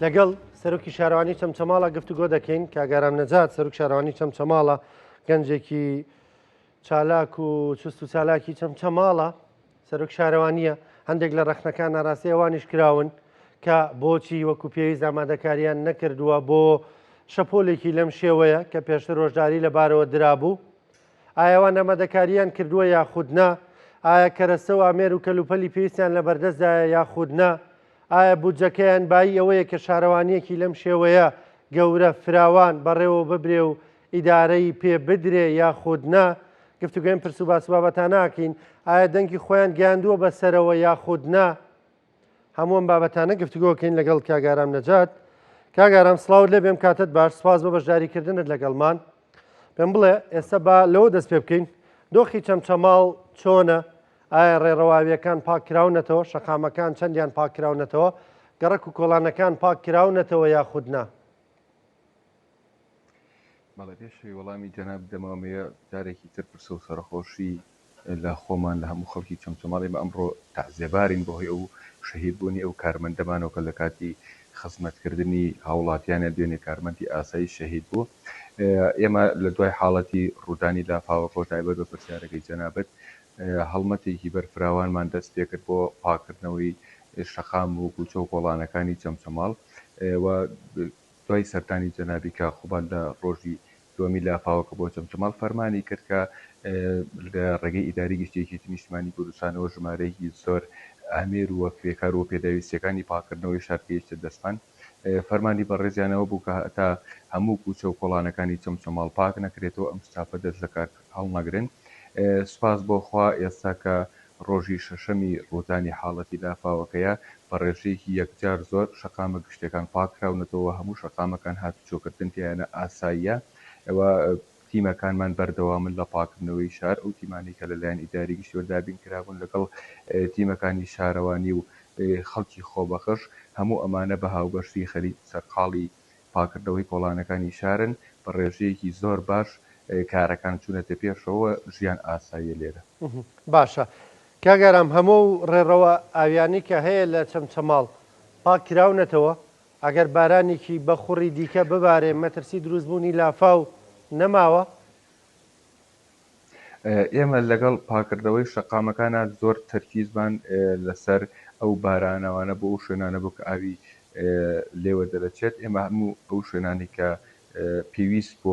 لەگەڵ سەرۆکی شارەوانی چەمچەماڵە گفتوگۆ دەکەین کاگارام نەجات سەرۆک شارەوانی چەمچەماڵە گەنجێکی چالاک و چست و چالاکی چەمچەماڵە سەرۆک شارەوانیە هەندێک لە ڕەخنەکان ناڕاستی ئەوانیش کراون کە بۆچی وەکو پێویست ئامادەکاریان نەکردووە بۆ شەپۆلێکی لەم شێوەیە کە پێشتر ڕۆژداری لەبارەوە درابوو ئایاوان ئامادەکاریان کردووە یاخودنا ئایا کەرەسە و ئامێر و کەلوپەلی پێویستیان لە بەردەستدایە یاخودنا ئایا بودجەکەیان بای ئەوەیە کە شارەوانیەکی لەم شێوەیە گەورە فراوان بەڕێوە ببرێ و ئیدارەی پێ بدرێ یاخودنا گفتوگوێن پرس و باس بابەتان ناکەین ئایا دەنگی خۆیان گیاندووە بەسەرەوە یاخودنا هەمووم بابەتانە گفتوگۆکەین لەگەڵ کاگارام نەجات کاگارام سڵاوت لێ بێم کاتت باش سپاس بۆ بەشداریکردنت لەگەڵمان پێم بڵێ ئێستا با لەوە دەست پێ بکەین دۆخی چەمچەماڵ چۆنە ئایا ڕێڕەواویەکان پاکراونەتەوە شەقامەکان چەندیان پاکراونەتەوە گەڕک و کۆڵانەکان پاکراونەتەوە یاخودنا بەڵێ پێشوی وەڵامی جەناب دەمامەیە جارێکی تر پرسە و سەرخۆشی لە خۆمان لە هەموو خەڵکی چەمچەماڵی بە ئەمڕۆ تەعزیەبارین بۆ هۆی ئەو شەهیدبوونی ئەو کارمەندەمانەوە کە لە کاتی خزمەتکردنی هاوڵاتیانە دوێنێ کارمەندی ئاسایی شەهید بوو ئێمە لە دوای حاڵەتی ڕوودانی لافاوە خۆ تایبەت بە پرسیارەکەی جەنابەت هەڵمەتێکی بەرفراوانمان دەست پێ کرد بۆ پاکردنەوەی شەقام و کوچە و کۆڵانەکانی چەمچەماڵ و دوای سەردانی جەنابی کە خوبان لە ڕۆژی دووەمی لافاوەکە بۆ چەمچەماڵ فەرمانی کرد کە لە ڕێگەی ئیداری گشتێکی نیشتمانی کوردستانەوە ژمارەیەکی زۆر ئامێر و وەکفێکار و پێداویستیەکانی پاکردنەوەی شار پێویستە دەستپان فەرمانی بەڕێزیانەوە بوو کە تا هەموو کوچە و کۆڵانەکانی چەمچەماڵ پاک نەکرێتەوە ئەم ستافە دەست لە کار هەڵنەگرن سوپاس بۆ خوا ئێستا کە ڕۆژی شەشەمی ڕوودانی حاڵەتی لافاوەکەیە بە ڕێژەیەکی یەکجار زۆر شەقامە گشتەکان پاکراونەتەوە هەموو شەقامەکان هاتوچۆکردن تیانە ئاساییە ئەوە تیمەکانمان بەردەوامن لە پاکردنەوەی شار ئەو تیمانی کە لەلایەن ئیداری گشتی وەردابین کرابوون لەگەڵ تیمەکانی شارەوانی و خەڵکی خۆبەخش هەموو ئەمانە بە هاوبەشی خەریک سەرقاڵی پاکردنەوەی کۆڵانەکانی شارن بە ڕێژەیەکی زۆر باش کارەکان چوونەتە پێشەوە ژیان ئاساییە لێرە باشە کاگەرام هەموو ڕێڕەوە ئاویانی کە هەیە لە چەمچەماڵ پاکراونەتەوە ئەگەر بارانێکی بەخوڕی دیکە ببارێ مەترسی دروستبوونی لافاو نەماوە ئێمە لەگەڵ پاکردنەوەی شەقامەکانە زۆر تەرکیزمان لەسەر ئەو بارانەوانە بۆ ئەو شوێنانە بوو کە ئاوی لێوە دەرەچێت ئێمە هەموو ئەو شوێنانی کە پێویست بۆ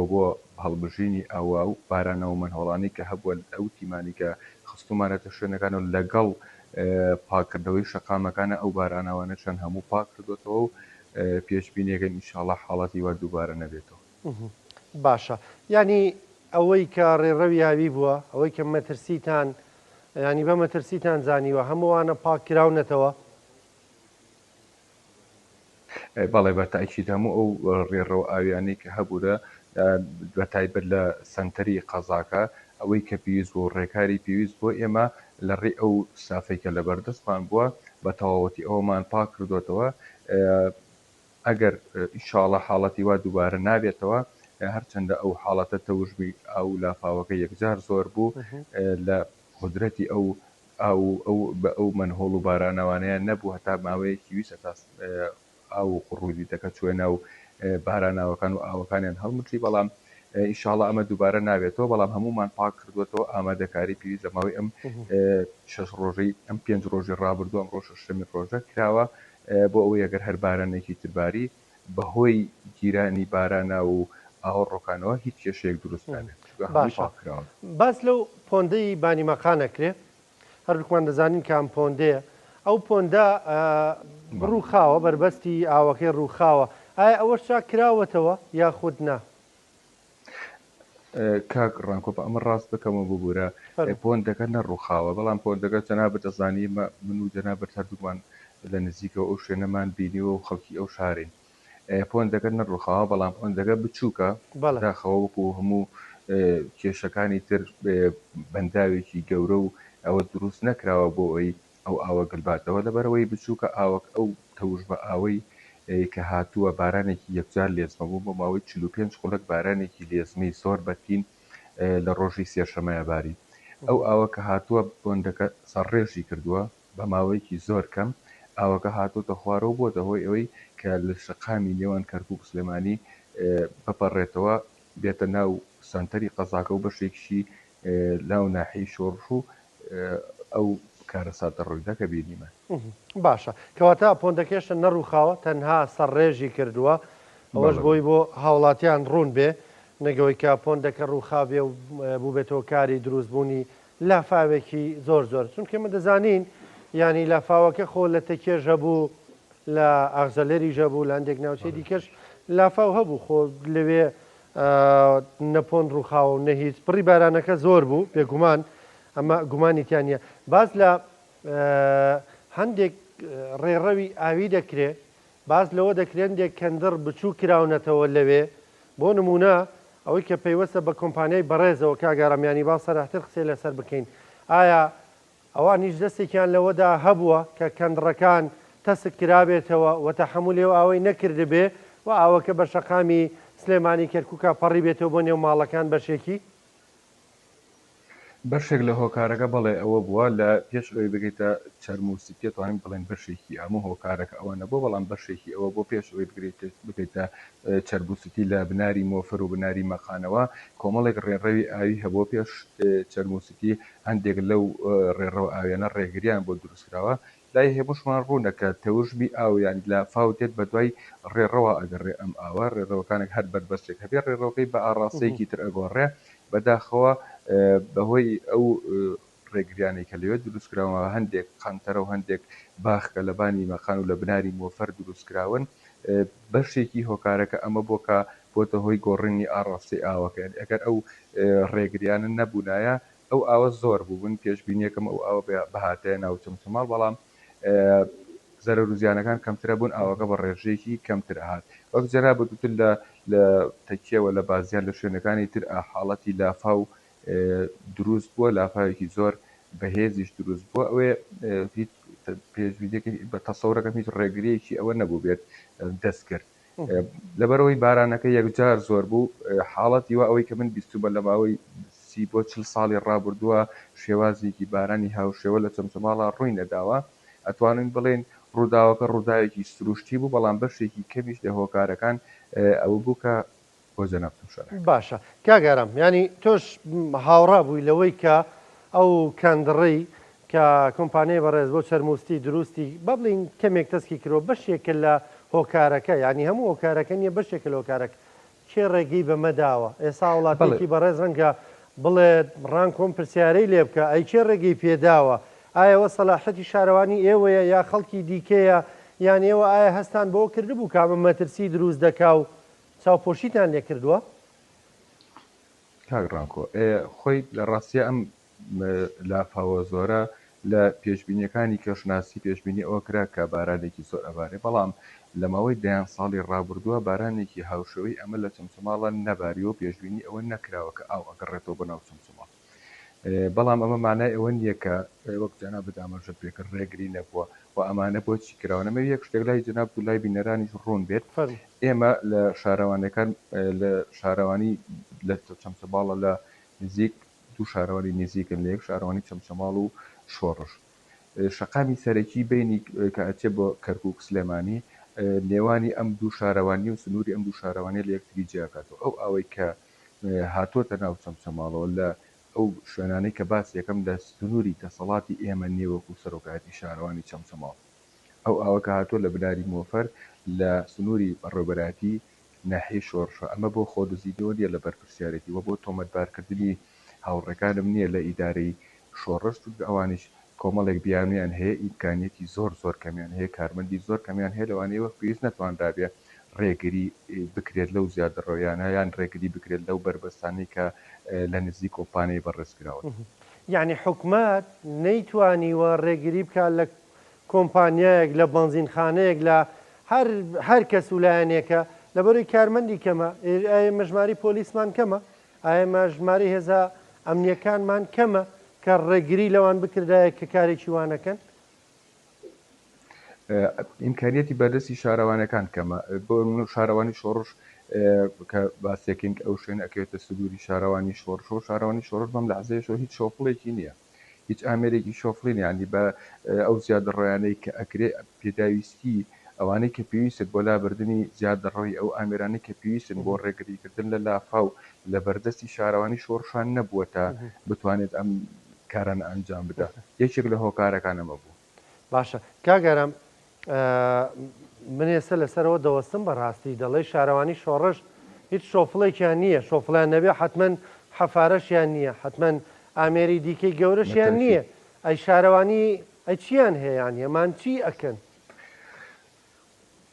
هەڵبژینی ئەوە و بارانەوە منهۆڵانی کە هەبووە ئەو تیمانی کە خستومانەتە شوێنەکانەوە لەگەڵ پاکردنەوەی شەقامەکانە ئەو بارانەوانە چەند هەموو پاک کردوێتەوە و پێشبینیەکەن ئینشاڵڵا حاڵەتی وا دووبارە نەبێتەوە باشە ینی ئەوەی کە ڕێڕەوی هاوی بووە ئەوەی کە مەترسیتان ینی بە مەترسیتان زانیوە هەمووانە پاکراونەتەوە بەڵێ بە تاکید هەموو ئەو ڕێڕەوە ئاویانەی کە هەبوورە بە تایبەت لە سەنتەری قەزاکە ئەوەی کە پێویست بۆ ڕێکاری پێویست بۆ ئێمە لە ڕێ ئەو سافەی کە لە بەردەستمان بووە بە تەواوەتی ئەومان پاک کردوێتەوە ئەگەر ئینشاڵڵا حاڵەتی وا دووبارە نابێتەوە هەرچەندە ئەو حاڵەتە تەوژمی ئەو لافاوەکە یەکجار زۆر بوو لە قودرەتی ئەو منهۆڵ و بارانەوانەیە نەبوو هەتا ماوەیەکی ویسە تا ئاو ڕوودی دەکە چوێنە و باراناوەکان و ئاوەکانیان هەڵمتری بەڵام ئینشاڵڵا ئەمە دووبارە نابێتەوە بەڵام هەمومان پاک کردوێتەوە ئامادەکاری پێویست لەماوەی ئەم 6 ڕۆژەی ئەم 5 ڕۆژی ڕابردوو ئەمڕۆ شەشەمی ڕۆژە کراوە بۆ ئەوەی ئەگەر هەر بارانێکی ترباری بەهۆی گیرانی بارانە و ئاوەڕۆکانەوە هیچ کێشەیەک دروست نابێت باس لەو پۆندەی بانیمەقانەکرێ هەردووکمان دەزانین کە ئەم پۆندەیە ئەو پۆندە ڕووخاوە بربەستی ئاوەکەی ڕووخاوە ئایا ئەوە چا کراوەتەوە یاخود نا کاک ڕانکۆپ ئەمە ڕاست بکەمە ببوورە پۆندەکە نەڕووخاوە بەڵام پۆندەکە جەنابەت دەزانی من و جەنابەت هەردوومان لە نزیکەوە ئەو شوێنەمان بینیوە و خەڵکی ئەو شارین پۆندەکە نەڕووخاوە بەڵام پۆندەکە بچووکە داخەوە وەکو هەموو کێشەکانی تر بەنداوێکی گەورە و ئەوە دروست نەکراوە بۆ ئەوی ئەو ئاوە گلباتەوە لەبەرەوەی بچووکە ئاوەک ئەو تەوژ بە ئاوەی کە هاتووە بارانێکی یەکجار لێزمە بوو بۆ ماوەی 45 خولەک بارانێکی لێزمەی زۆر بەتین لە ڕۆژی سێشەمەیە باری ئەو ئاوە کە هاتووە پۆندەکە سەرڕێژی کردووە بە ماوەیەکی زۆر کەم ئاوەکە هاتوۆتە خوارەوە بۆتە هۆی ئەوەی کە لە شقامی نێوان کەرکووک و سلێمانی بپەڕێتەوە بێتە ناو سنتەری قەزاکە و بەشێکیشی لاو ناحی شۆڕش و ئەو کارە ساتە ڕوویدا کە بینیمە. باشە کەواتە پۆندەکێشە نەڕووخاوە تەنها سەرڕێژی کردووە ئەوەش بۆی بۆ هاوڵاتیان ڕوون بێ نەگەوەی کە پۆندەکە ڕووخاوێ و بوو بێتەوە کاری دروستبوونی لافاوێکی زۆر زۆر چونکە من دەزانین ینی لافاوەکە خۆ لە تەکێژە بوو لە ئاغزەلێری ژەبوو لە هەندێک ناوچەی دیکەش لافاو هەبوو خۆ لەوێ نەپۆند ڕووخاوە و نەهیچ پڕی بارانەکە زۆر بوو بێگومان ئەمە گومانیتیانە باز لە هەندێک ڕێڕەوی ئاوی دەکرێت باز لەوە دەکرێن دێک کەندڕ بچوو کراونەتەوە لەوێ بۆ نمونە ئەوەی کە پێیوەستە بە کۆمپانیای بەڕێزەوە کاگەڕامیانی با سەراتر قسێ لەسەر بکەین ئایا ئەوانیش دەستێکیان لەوەدا هەبووە کە کەندڕەکان تەسک کرابێتەوە و تەحملێ و ئەوەی نەکردبێ و ئەوەکە بە شەقامی سلێمانی کەرکووکە پەڕی بێتەوە بۆ نێو ماڵەکان بەشێکی بەشێک لە هۆکارەکە بڵێ ئەوە بووە لە پێش ئەوەی بگەیتە چەرموسیتێت توانین بڵێن بەشێکی هەموو هۆکارەکە ئەوە نەبوو بەڵام بەشێکی ئەوە بۆ پێش ئەوەی بگەیتە چەربوسیتی لە بناری مۆفر و بناری مەخانەوە کۆمەڵێک ڕێڕەوی ئاوی هەبوو پێش چەرموسیتی هەندێک لەو ڕێڕەوە ئاویانە ڕێگریان بۆ دروستکراوە لای هێموشمان ڕوونەکە تەوژبی ئاویان لە فاوتێت بە دوای ڕێڕەوە ئەگەڕێ ئەم ئاوە ڕێڕەوەکانێک هەر بەربەستێک هەبێ ڕێڕەوەکەی بە ئاڕاستەیەکی تر ئەگۆڕێ بەداخەوە بەهۆی ئەو ڕێگریانەی کە لەوێت دروستکراوە هەندێک قەنتەرە و هەندێک باخکە لە بانی مەخان و لە بناری مۆفەر دروستکراون بەشێکی هۆکارەکە ئەمە بۆکە بۆتە هۆی گۆڕینی ئاڕاستی ئاوەکەن ئەگەر ئەو ڕێگریانە نەبوونایە ئەو ئاوە زۆر بووبن پێشبینیەکەم ئەو ئاوە بەهاتەیە ناو چەمچەماڵ بەڵام زەرەر و زیانەکان کەمترە بوون ئاوەکە بە ڕێژەیەکی کەمتر هات وەک جەرا بەدوتر لە تەکیەوە لە بازیان لە شوێنەکانی تر حاڵەتی لافاو دروست بووە لافاوێکی زۆر بەهێزیش دروست بووە ئەوێ پێشبینیەکە بە تەسەورەکەم هیچ ڕێگریەکی ئەوە نەبوو بێت دەست کرد لەبەرەوەی بارانەکە یەکجار زۆر بوو حاڵەتی وە ئەوەی کە من بیست بە لە ماوەی 30 بۆ 40 ساڵی ڕابردووە شێوازێکی بارانی هاوشێوە لە چەمچەماڵە ڕووی نەداوە ئەتوانین بڵێن ڕووداوەکە ڕووداوێکی سروشتی بوو بەڵام بەشێکی کەمیش لە هۆکارەکان ئەوە بوو کە بۆ جەنابتم شەڕ باشە کاگەرم ینی تۆش هاوڕا بووی لەوەی کە ئەو کەندڕی کە کۆمپانیای بەڕێز بۆ چەرموستی دروستی بەڵین کەمێک تەسکی کردەوە بەشێکە لە هۆکارەکە ینی هەموو هۆکارەکە نیە بەشێکە لە هۆکارەکە کێ ڕێگەی بەمەداوە ئێستا وڵاتێکی بەڕێز ڕەنگە بڵێت ڕان کۆم پرسیارەی لێ بکە ئەی چێ ڕێگەی پێداوە ئایەوە سەلاحەتی شارەوانی ئێوەیە یا خەڵکی دیکەیە یان ئێوە ئایا هەستان بۆ کردبوو کامە مەترسی دروست دەکا و چاوپۆشیتان لێ کردووە؟ کاگڕانکۆ خۆی لە ڕاستیە ئەم لافاوە زۆرە لە پێشبینیەکانی کەشناسی پێشبینی ئەوە کرا کە بارانێکی زۆر ئەبارێ بەڵام لە ماوەی دەیان ساڵی ڕابردووە بارانێکی هاوشەوەی ئەمە لە چەمچەماڵە نەباری و پێشبینی ئەوە نەکراوە کە ئاو ئەگەڕێتەوە بەناو چەمچەماڵ بەڵام ئەمە مانای ئەوە نییە کە وەک جەناب بدامەژە پێکرد ڕێگری نەبووە و ئەمانە بۆچی کراونەمە یەک شتێک لای جەناب و لای بینەرانیش ڕوون بێت ئێمە لە شارەوانەکان لە شارەوانی لە چەمچەماڵە لە نزیک دوو شارەوانی نزیکن لە یەک شارەوانی چەمچەماڵ و شۆڕش شەقامی سەرەکی بینی کە ئەچێ بۆ کەرکووک سلێمانی نێوانی ئەم دوو شارەوانی و سنووری ئەم دوو شارەوانی لە یەکتری جیاکاتەوە ئەو ئەوەی کە هاتوۆتە ناو چەمچەماڵەوە لە ئەو شوێنانەی کە باس یەکەم لە سنووری دەسەڵاتی ئێمە نێوەکو سەرۆکاتی شارەوانی چەمچەماڵ ئەو ئاوەکە هاتووە لە بناری مۆفەر لە سنووری بەڕێوەبەراتی ناحیە شۆڕشە ئەمە بۆ خۆدەزیدەوە نیە لە بەرپرسیارەتی وە بۆ تۆمەتبارکردنی هاوڕێکانم نییە لە ئیدارەی شۆڕش ئەوانش کۆمەڵێک بیانیان هەیە ئیمکانیەتی زۆر زۆر کەمیان هەیە کارمەندی زۆر کەمیان هەیە لەوانەیە وەک پێویست نەتوانرابێ ڕێگری بکرێت لەو زیادڕۆیانە یان ڕێگری بکرێت لەو بربەستانی کە لە نزیک کۆمپانیای بەڕێزکراوە یعنی حکومات نەیتوانیوە ڕێگری بکات لە کۆمپانیایەک لە بەنزینخانەیەک لە هەر کەس وولایەنێکە لەبەروی کارمەندی کەمە ئایا مەژماری پۆلیسمان کەمە ئایا مەژماری هێزە ئەمنیەکانمان کەمە کە ڕێگری لەوان بکردایە کە کارێکی وانەکەن ئیمکانیەتی بەدەستی شارەوانەکان کەمە بۆ شارەوانی شۆڕش کە باسێکین ئەو شوێن ئەکەوێتە سدووری شارەوانی شۆڕش و شارەوانی شۆڕش بەم لە عزەیەشەوە هیچ شۆپڵێکی نییە هیچ ئامێرێکی شۆفڵین ینی بە ئەو زیادە ڕۆیانەی کە ئەکرێ پێداویستی ئەوانەی کە پێویستت بۆ لابردننی زیادە ڕۆی ئەو ئامێرانەی کە پێویستن بۆ ڕێگریکردن لە لافاو لە بەردەستی شارەوانی شۆڕشان نەبووە تا بتوانێت ئەم کارانە ئەنجام بدە یەکێک لە هۆکارەکانەمە بوو. باشە کاگەرم من ئێستا لەسەرەوە دەوەستم بەڕاستی دەڵێ شارەوانی شۆڕش هیچ شۆفڵێکیان نییە شۆفڵیان نەبێ حتمما حەفارەشیان نییە حتمما ئامێری دیکەی گەورەشیان نییە ئەی شارەوانی ئەی چیان هەیەیان هێمان چی ئەکەن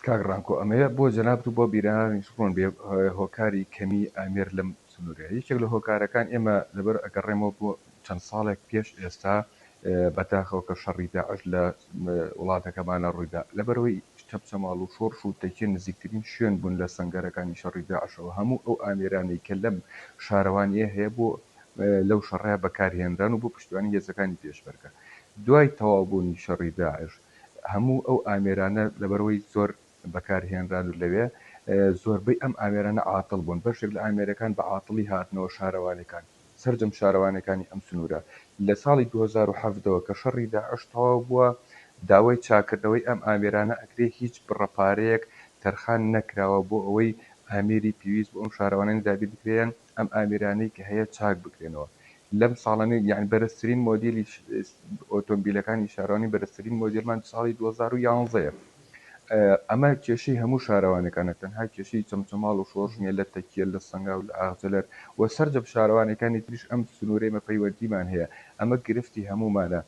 کاگڕانکۆ ئەمەیە بۆ جەنابت و بۆ بیرانی ڕۆن بێ هۆکاری کەمی ئامێر لەم سنوورە یەکێک لە هۆکارەکان ئێمە لەبەر ئەگەڕێمەوە بۆ چەند ساڵێک پێش ئێستا بەتاخەوە کە شەڕی داعش لە وڵاتەکەمانە ڕوویدا لەبەرەوەی چەپچەماڵ و شۆڕش و تەکیە نزیکترین شوێن بوون لە سەنگەرەکانی شەڕی داعشەوە هەموو ئەو ئامێرانەی کە لەم شارەوانیە هەیە بۆ لەو شەڕەیە بەکارهێنران و بۆ پشتیوانی هێزەکانی پێشبەرگە دوای تەواوبوونی شەڕی داعش هەموو ئەو ئامێرانە لەبەرەوەی زۆر بەکارهێنران و لەوێ زۆربەی ئەم ئامێرانە عاتڵ بوون بەشێک لە ئامێرەکان بە عاتڵی هاتنەوە شارەوانەکان سەرجەم شارەوانەکانی ئەم سنوورە لە ساڵی 2007ەوە کە شەڕی داعش تەواو بووە داوای چاکردنەوەی ئەم ئامێرانە ئەکرێ هیچ بڕەپارەیەک تەرخان نەکراوە بۆ ئەوەی ئامێری پێویست بۆ ئەم شارەوانانی دابێت بکرێن ئەم ئامێرانەی کە هەیە چاک بکرێنەوە لەم ساڵانەی یان بەرزترین مۆدیلی ئۆتۆمبیلەکانی شارەوانی بەرزترین مۆدیلمان ساڵی 2011 ئەمە کێشەی هەموو شارەوانەکانە تەنها کێشەی چەمچەماڵ و شۆڕژنیە لە تەکیە لە سەنگا و لە ئاغجلەر و سەرجەم شارەوانەکانی تریش ئەم سنوورەی مەپەیوەندیمان هەیە ئەمە گرفتی هەمومانە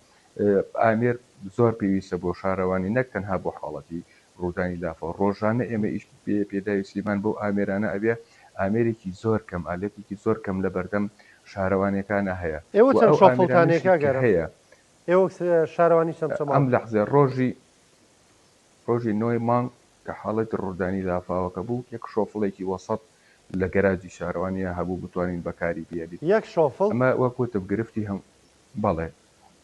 ئامێر زۆر پێویستە بۆ شارەوانی نەک تەنها بۆ حاڵەتی ڕوودانی لافە ڕۆژانە ئێمە ئیش پێداویستیمان بۆ ئامێرانە ئەبێ ئامێرێکی زۆر کەم ئالەتێکی زۆر کەم لە بەردەم شارەوانەکانە هەیە ئێوە چەند شۆفڵتانێکا گەرە هەیە ئێوە شارەوانی چەمچەماڵ ئەم لەحزێ ڕۆژی نۆی مانگ کە حاڵەتی ڕوودانی لافاوەکە بوو یەک شۆفڵێکی وەسەد لە گەراجی شارەوانیە هەبوو بتوانین بەکاری بێنیت یەک شۆفڵ ئەمە وەکوتە گرفتی هەم بەڵێ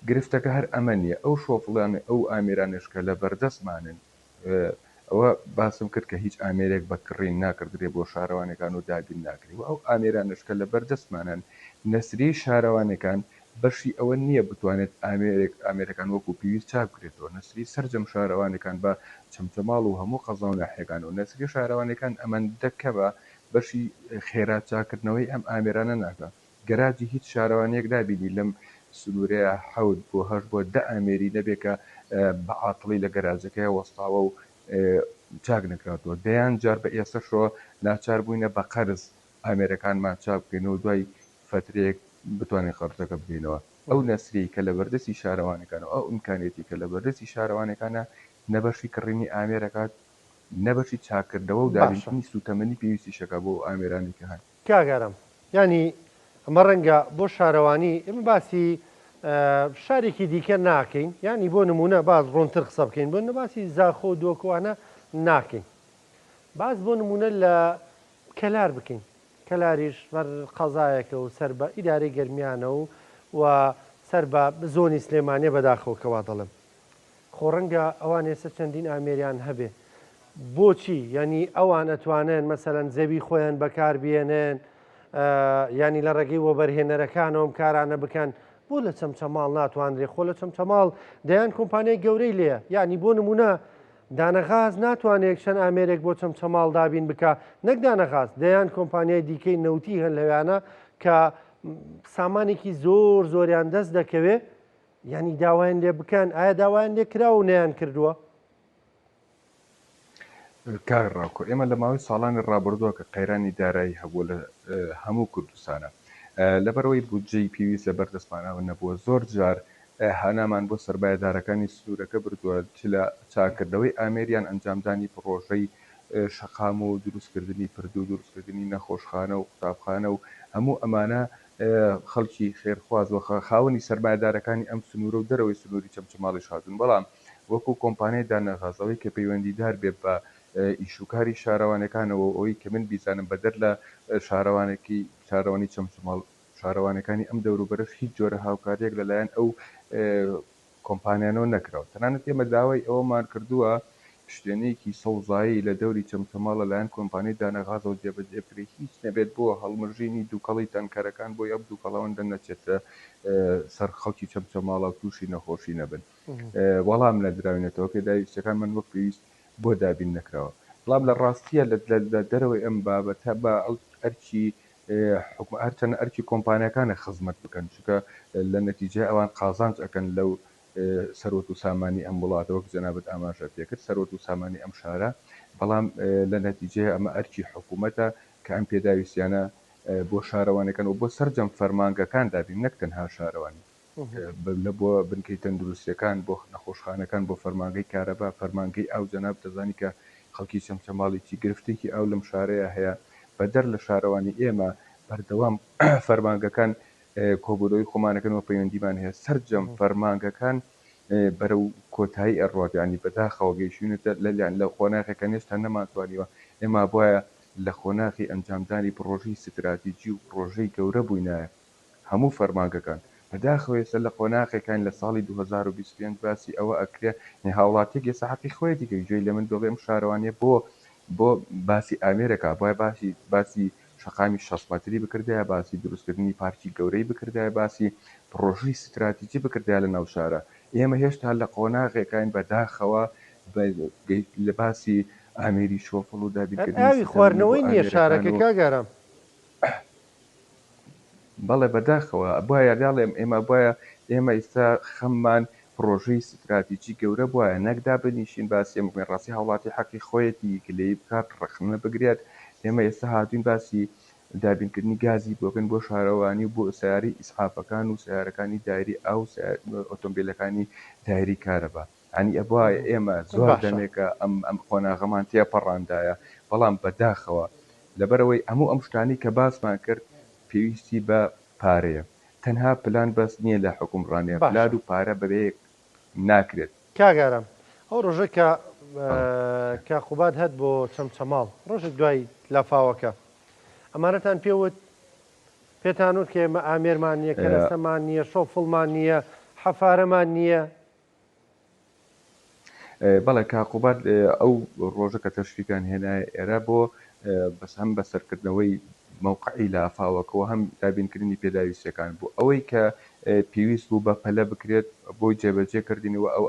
گرفتەکە هەر ئەمە نییە ئەو شۆفڵیانە ئەو ئامێرانشکە لە بەردەستمانن ئەوە باسم کرد کە هیچ ئامێرێک بەکڕین ناکردرێ بۆ شارەوانەکان و دابین ناکری و ئەو ئامێرانشکە لە بەردەستمانن نەسری شارەوانەکان بەشی ئەوە نییە بتوانێت ئامێرەکان وەکو پێویست چاپ بکرێتەوە نەسری سەرجەم شارەوانەکان بە چەمچەماڵ و هەموو قەزاو ناحیەکان و نەسری شارەوانەکان ئەمەندەکە بە بەشی خێرات چاکردنەوەی ئەم ئامێرانە ناکە گەراجی هیچ شارەوانەیەک دابینی لەم سنوورەیە حەوت بۆ هەش بۆ دە ئامێری نەبێکە بە عاتڵی لە گەراجەکەی وەستاوە و چاک نکراتەوە دەیان جار بە ئێستاشەوە ناچار بووینە بە قەرز ئامێرەکانمان چاپ بکەینەوە دوای فترەیەک بتوانین خەرجەکە بگەینەوە ئەو نەسری کە لە بەردەستی شارەوانەکانەوە ئەو ئیمکانێتی کە لە بەردەستی شارەوانەکانە نەبەشی کڕینی ئامێرەکات نەبەشی چاکردەوە و دابینی سوتەمەنی پێویستی شەکە بۆ ئامێرانی کە هەن کاگەرم ینی ئەمە ڕەنگە بۆ شارەوانی ئێمە باسی شارێکی دیکە ناکەین ینی بۆ نمونە باز ڕۆنتر قسە بکەین بۆ نەباسی زاخۆ و دۆکوانە ناکەین باز بۆ نمونە لە کەلار بکەین کەلاریش بەر قەزایەکە و سەر بە ئیدارەی گەرمیانە و سەر بە زۆنی سلێمانیە بەداخەوەکەوا دەڵم خۆ ڕەنگە ئەوان ێستا چەندین ئامێریان هەبێ بۆچی ینی ئەوان ئەتوانن مەسەرەن زەوی خۆیان بەکار بێنن ینی لە ڕێگەی وەبەرهێنەرەکانەوەم کارانە بکەن بۆ لە چەمچەماڵ ناتوانرێ خۆ لە چەمچەماڵ دەیان کۆمپانیای گەورەی لێە ینی بۆ نمونە دانەغاز ناتوانێت چەند ئامێرێک بۆ چەمچەماڵ دابین بکە نەک دانەغاز دەیان کۆمپانیای دیکەی نەوتی هەن لەوانە کە سامانێکی زۆر زۆریان دەست دەکەوێ ینی داوایان لێ بکەن ئایا داوایان لێ کرا و نەیان کردووە کارڕاوکۆ ئێمە لە ماوەی ساڵانی ڕابردووە کە قەیرانی دارایی هەبووە لە هەموو کوردستانە لەبەرەوەی بودجەی پێویست لە بەردەستمانەوە نەبووە زۆر جار هەنامان بۆ سەربایەدارەکانی سنوورەکە بردووە لە چاکردنەوەی ئامێریان ئەنجامدانی پرۆژەی شەقام و دروستکردنی پردو و دروستکردنی نەخۆشخانە و قوتابخانە و هەموو ئەمانە خەڵکی خێرخوازوە خاوەنی سەرمایەدارەکانی ئەم سنوورە و دەرەوەی سنووری چەمچەماڵی هاتوون بەڵام وەکو کۆمپانیای دانەغازەوەی کە پەیوەندیدار بێت بە ئیشوکاری شارەوانەکانەوە ئەوەی کە من بیزانم بەدەر لە شارەوانی چەمچەماڵ شارەوانەکانی ئەم دەوروبەرش هیچ جۆرە هاوکاریەک لەلایەن ئەو کۆمپانیانەوە نەکراوە تەنانەت ئێمە داوای ئەوەمان کردووە شتێنەیەکی سەوزایی لە دەوری چەمچەماڵە لایەن کۆمپانیای دانەغازەوە جێبەجێکرێ هیچ نەبێت بۆ هەڵمژینی دووکەڵی تەنکەرەکان بۆ ئەم دووکەڵەوەندە نەچێتە سەر خەڵکی چەمچەماڵە و تووشی نەخۆشی نەبن. وەڵام نەدراوێنێتەوە پێداویستەکان من وەک پێویست بۆ دابین نەکراوە. بەڵام لە ڕاستیە لە دەرەوەی ئەم بابەتە بە ئەرکی هەرچەنە ئەرکی کۆمپانیەکانە خزمەت بکەن چکە لە نەتیجە ئەوان قازانج ئەەکەن لەو سەرۆت و سامانی ئەم وڵاتە وەک جەنابەت ئاماژە پێکرد سەرۆت و سامانی ئەم شارە بەڵام لە نەتیجە ئەمە ئەرکی حکوومەتە کە ئەم پێداویستیانە بۆ شارەوانەکەن و بۆ سەررجەم فەرمانگەکان دابین نەک تەنها شارەوانی لە بۆ بنکەی تەندروستیەکان بۆ نەخۆشخانەکان بۆ فەرمانگەی کارەبا فەرمانگەی ئاو جەناب دەزانی کە خەڵکی چەمچەماڵێکی گرفتێکی ئەو لەم شارەیە هەیە بەدەر لە شارەوانی ئێمە بەردەوام فەرمانگەکان کۆبوونەوەی خۆمانەکەنەوە پەیوەندیمان هەیە سەررجەم فەرمانگەکان بەرەو کۆتایی ئەڕاتیانی بەداخەوە گەیشتونێتە لەلایەن لە خۆناغەکە هێشتا نەماتوانیوە ئێمە بواە لە خۆناغی ئەنجامدانی پرۆژەی استراتیجی و پرۆژەی گەورە بووینایە هەموو فەرمانگەکان بەداخەوێسە لە خۆناغەکان لە ساڵی 2025 باسی ئەوە ئەکرێ هاوڵاتێک ێستا حەقی خۆیەتی گەیجێی لە من دۆڵێم شارەوانێ بۆ باسی ئامێرەکە بۆیە باسی شەقامی 6 مەتری بکردایە باسی دروستکردنی پارکی گەورەی بکردایە باسی پرۆژەی استراتیجی بکردایە لە ناو شارە ئێمە هێشتا لە قۆناغێکین بەداخەوە لە باسی ئامێری شۆفڵ و دابینکردنی ئاوی خواردنەوەی نییە شارەکە کاگەرم بەڵێ بەداخەوە بۆیە یاڵێم ئێمە بۆیە ئێمە ئێستا خەممان پرۆژەی استراتیجی گەورە بواە نەکدا بنیشین باسی ئەمە ڕاستی هاوڵاتی حەقی خۆیەتی کلەی بکات ڕخنە بگرێت ئێمە ئێستا هاتوین باسی دابینکردنی گازی بۆکەن بۆ شارەوانی و بۆ سیاری ئیسحافەکان و سیارەکانی دایری ئاو ئۆتۆمبیلەکانی دایری کارەبا ئەنی ئەبووە ئێمە زۆر دەمێکە ئەم خۆناغەمان تێپەڕاندایە بەڵام بەداخەوە لەبەرەوەی هەموو ئەم شتانی کە باسمان کرد پێویستی بە پارەیە تەنها پلان بەس نییە لە حکومڕانێ پلان و پارە بەبێ ناکرێت کاگەرم ئەو ڕۆژە کە خوبات هەت بۆ چەمچەماڵ ڕۆژێک دوای لافاوەکە ئەمانەتان پێوت پێتان وت کە ئێمە ئامێرمان نییە کەرەسەمان نییە شۆفڵمان نییە حەفارەمان نییە بەڵێ کاقوبات ئەو ڕۆژە کە تەشریکان هێنای ئێرە بۆ بەس هەم بەسەرکردنەوەی مووقعی لافاوەکەەوە هەم دابینکردنی پێداویستەکان بوو ئەوەی کە پێویست بوو بە پەلە بکرێت بۆی جێبەجێکردنەوە ئەو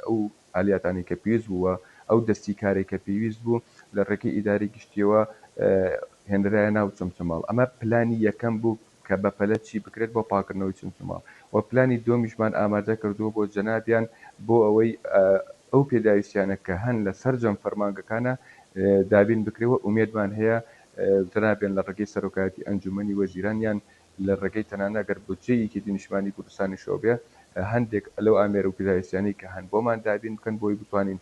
ئەو ئالیاتانی کە پێویست بووە ئەو دەستی کارێک کە پێویست بوو لە ڕێکی ئیداری گشتیەوە هێنرایە ناو چەمچەماڵ ئەمە پلانی یەکەم بوو کە بە پەلە چی بکرێت بۆ پاکردنەوەی چەمچەماڵ و پلانی دۆمیشمان ئامادە کردووە بۆ جەنابیان بۆ ئەوەی ئەو پێداویستیانە کە هەن لە سەررجەم فەرمانگەکانە دابین بکرێەوە ئومێدمان هەیە جەنابێن لە ڕێگەی سەرۆکایەتی ئەنجومەنی وەزیرانیان لە ڕێگەی تەنانە گەر بودجەیەکی دانیشتمانی کوردستانی شۆبێ هەندێک لەو ئامێر و پێداویستیانی کە هەن بۆمان دابین بکەن بۆی بتوانین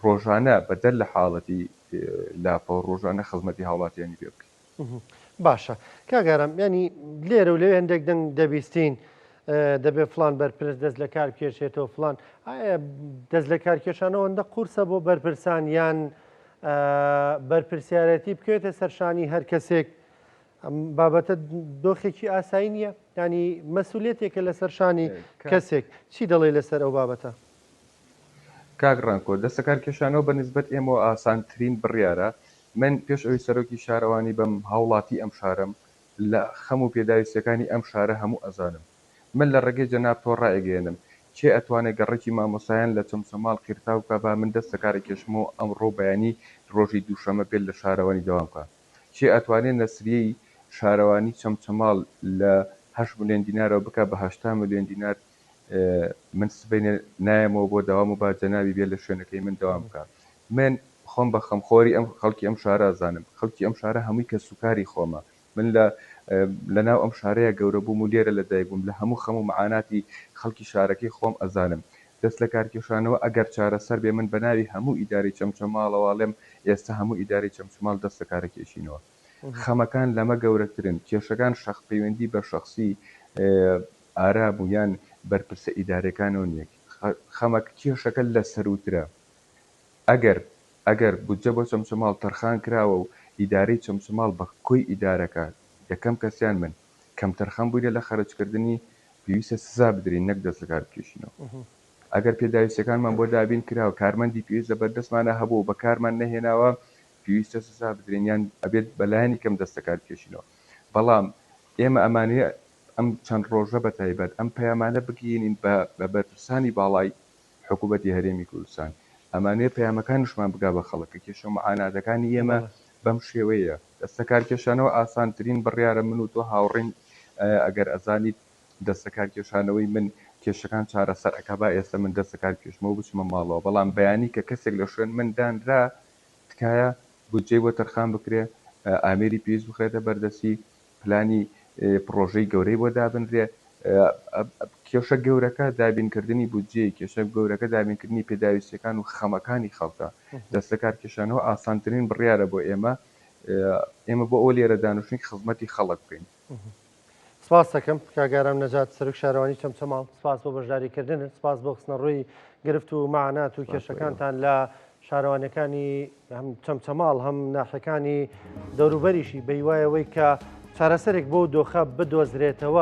ڕۆژانە بەدەر لە حاڵەتی لاپە ڕۆژانە خزمەتی هاوڵاتیانی پێ بکەین باشە کاگەرم ینی لێرە و لەوێ هەندێک دەنگ دەبیستین دەبێت فلان بەرپرس دەست لە کار کێشێتەوە فلان ئایا دەست لە کار کێشانەوەندە قورسە بۆ بەرپرسان یان بەرپرسیارەتی بکەوێتە سەرشانی هەر کەسێک بابەتە دۆخێکی ئاسایی نییە ینی مەسئولێتێکە لە سەرشانی کەسێک چی دەڵێ لەسەر ئەو بابەتە کاگڕانکۆ دەستەکار کێشانەوە بە نسبەت ئێمە ئاسانترین بڕیارە من پێش ئەوی سەرۆکی شارەوانی بەم هاوڵاتی ئەم شارم لە خەم و پێداویستەکانی ئەم شارە هەموو ئەزانم من لە ڕێگەی جەناب تۆ ڕائگەێنم چێ ئەتوانێت گەڕێکی مامۆسایان لە چەمچەماڵ قیرتاوکە با من دەستەکارە کێشمەوە ئەمڕۆ بەیانی ڕۆژی دووشەمە بێت لە شارەوانی دەوام بکە چێ ئەتوانێت نەسریەی شارەوانی چەمچەماڵ لە 8 ملیۆن دینارەوە بکە بە 8 ملیۆن دینار من سبەی نایەمەوە بۆ داوام و با جەنابی بێت لە شوێنەکەی من داوام بکە من خۆم بە خەمخۆری ئەم خەڵکی ئەم شارە ئەزانم خەڵکی ئەم شارە هەمووی کە سوکاری خۆمە من لە ناو ئەم شارەیە گەورە بووم و لێرە لەدایک بووم لە هەموو خەم و معاناتی خەڵکی شارەکەی خۆم ئەزانم دەست لە کارکێشانەوە ئەگەر چارەسەر بێ من بەناوی هەموو ئیداری چەمچەماڵەواڵێم ئێستا هەموو ئیداری چەمچەماڵ دەست لە کارەکێشینەوە خەمەکان لەمە گەورەترن کێشەکان پەیوەندی بە شەخسی ئاراب و یان بەرپرسە ئیدارەکانەوە نییە خەمەک کێشەکە لە سەروترە ئەگەر بودجە بۆ چەمچەماڵ تەرخان کراوە و ئیدارەی چەمچەماڵ بە کۆی ئیدارەکە یەکەم کەسیان من کەم تەرخان بووینە لە خەرجکردنی پێویستە سزا بدرین نەک دەست لە کار بکێشینەوە ئەگەر پێداویستەکانمان بۆ دابین کراوە کارمەندی پێویست زەبەردەستمانە هەبوو بە کارمان نەهێناوە پێویستە سزا بدرێنیان ئەبێت بەلایەنی کەم دەستەکار کێشینەوە بەڵام ئێمە ئەمانەیە ئەم چەند ڕۆژە بە تایبەت ئەم پەیامانە بگەێنین بە بەرپرسانی باڵای حکوومەتی هەرێمی کوردستان ئەمانەیە پەیامەکانشمان بگا بە خەڵکە کێشە و معاناتەکانی ئێمە بەم شێوەیە دەستەکارکێشانەوە ئاسانترین بڕیارە من و تۆ هاوڕێن ئەگەر ئەزانیت دەستەکارکێشانەوەی من کێشەکان چارەسەر ئەکا با ئێستا من دەستەکار کێشمەوە بچمە ماڵەوە بەڵام بەیانی کە کەسێک لە شوێن من دانرا تکایە بودجێ بۆ تەرخان بکرێ ئامێری پێویست بخرێتە بەردەستی پلانی پرۆژەی گەورەی بۆ دابنرێ کێشە گەورەکە دابینکردنی بودجێ کێشە گەورەکە دابینکردنی پێداویستەکان و خەمەکانی خەڵکە دەستەکارکێشانەوە ئاسانترین بڕیارە بۆ ئێمە بۆ ئەو لێرە دانوشین خزمەتی خەڵک بکەین. سپاس دەکەم کاگارام نەجات سەرۆک شارەوانی چەمچەماڵ سپاس بۆ بەشداریکردنت سپاس بۆ خستنەڕووی گرفت و معنات و کێشەکانتان لە شارەوانەکانی هەم چەمچەماڵ هەم ناحەکانی دەوروبەریشی بە هیوایەوەی کە چارەسەرێک بۆ دۆخە بدۆزرێتەوە